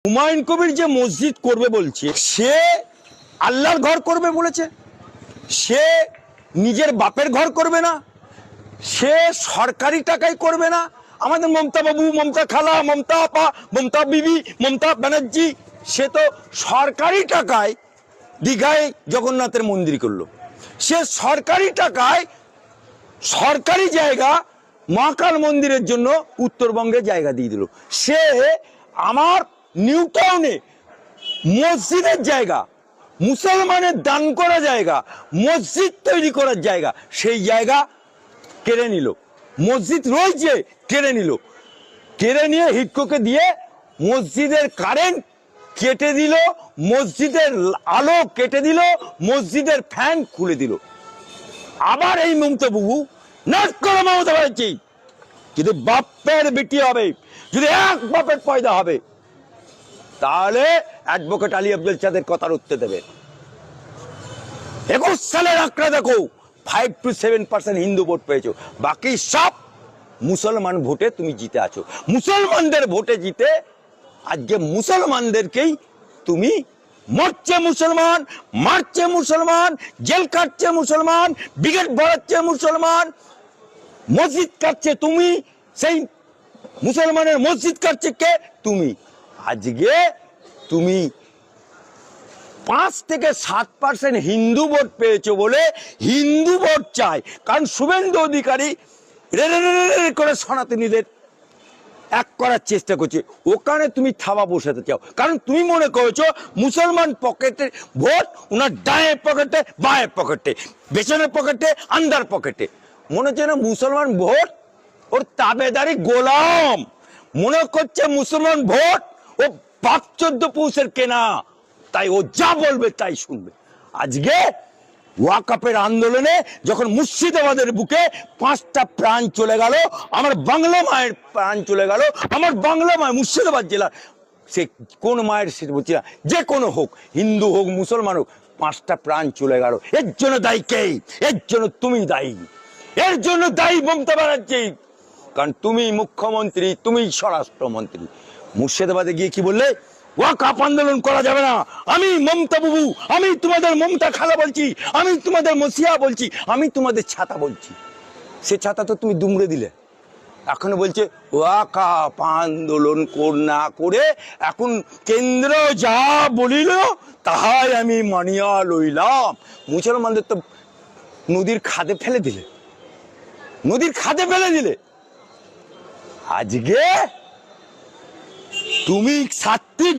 হুমায়ুন কবির যে মসজিদ করবে বলছে, সে আল্লাহর ঘর করবে বলেছে, সে নিজের বাপের ঘর করবে না, সে সরকারি টাকায় করবে না। আমাদের মমতা বাবু, মমতা খালা, মমতা আপা, মমতা বিবি, মমতা ব্যানার্জি, সে তো সরকারি টাকায় দীঘায় জগন্নাথের মন্দির করলো। সে সরকারি টাকায় সরকারি জায়গা মহাকাল মন্দিরের জন্য উত্তরবঙ্গে জায়গা দিয়ে দিল। সে আমার নিউ টাউনে মসজিদের জায়গা, মুসলমানের দান করা জায়গা, মসজিদ তৈরি করার জায়গা, সেই জায়গা কেড়ে নিল। মসজিদ রয়েছে, কেড়ে নিল। কেড়ে নিয়ে হিডকোকে দিয়ে মসজিদের কারেন্ট কেটে দিল, মসজিদের আলো কেটে দিল, মসজিদের ফ্যান খুলে দিল। আবার এই মমতা বাবু নাচ করে মমতা ব্যানার্জি যদি বাপের বেটি হবে, যদি এক বাপের পয়দা হবে, তাহলে অ্যাডভোকেট আলী আব্দুল চাঁদের কথার উত্তর দেবে। 21 সালের আঁকড়া দেখো, 5 to 7% হিন্দু ভোট পেয়েছো, বাকি সব মুসলমান ভোটে তুমি জিতে আছো। মুসলমানদের ভোটে জিতে আজকে মুসলমানদেরকেই তুমি মরছে মুসলমান, মারছে মুসলমান, জেল কাটছে মুসলমান, ব্রিগেড ভরাচ্ছে মুসলমান, মসজিদ কাটছে তুমি, সেই মুসলমানের মসজিদ কাটছে কে? তুমি। আজকে তুমি 5 থেকে 7% হিন্দু ভোট পেয়েছো বলে হিন্দু ভোট চাই, কারণ শুভেন্দু অধিকারী করে সনাতনীদের এক করার চেষ্টা করছে। ওখানে তুমি থাবা বসাতে চাও, কারণ তুমি মনে করেছো মুসলমান পকেটের ভোট ওনার ডায়ের পকেটে, বায়ের পকেটে, পেছনের পকেটে, আন্ডার পকেটে। মনে হচ্ছে না মুসলমান ভোট ওর তাবেদারি গোলাম, মনে করছে মুসলমান ভোট ও 5-14 পুরুষের কেনা, তাই ও যা বলবে তাই শুনবে। আজকে ওয়াকাফের আন্দোলনে যখন মুর্শিদাবাদের বুকে 5টা প্রাণ চলে গেল, আমার বাংলা মায়ের প্রাণ চলে গেল, আমার বাংলা মায়ের মুর্শিদাবাদ জেলা, সে কোন মায়ের সেটা বলছি না, যে কোনো হোক, হিন্দু হোক মুসলমান হোক, 5টা প্রাণ চলে গেল। এর জন্য দায়ী কে? এর জন্য তুমি দায়ী, এর জন্য দায়ী মমতা ব্যানার্জি, কারণ তুমি মুখ্যমন্ত্রী, তুমি স্বরাষ্ট্রমন্ত্রী। মুর্শিদাবাদে গিয়ে কি বললে? ওয়াকফ আন্দোলন করা যাবে না। আমি মমতা বাবু, আমি তোমাদের মমতা খালা বলছি, আমি তোমাদের মসিয়া বলছি, আমি তোমাদের ছাতা বলছি। সে ছাতা তো তুমি দুমড়ে দিলে। এখন বলছে ওয়াকফ আন্দোলন না করে এখন কেন্দ্র যা বলিল তাহাই আমি মানিয়া লইলাম। মুসলমানদের তো নদীর খাদে ফেলে দিলে, নদীর খাদে ফেলে দিলে। আজকে তুমি 7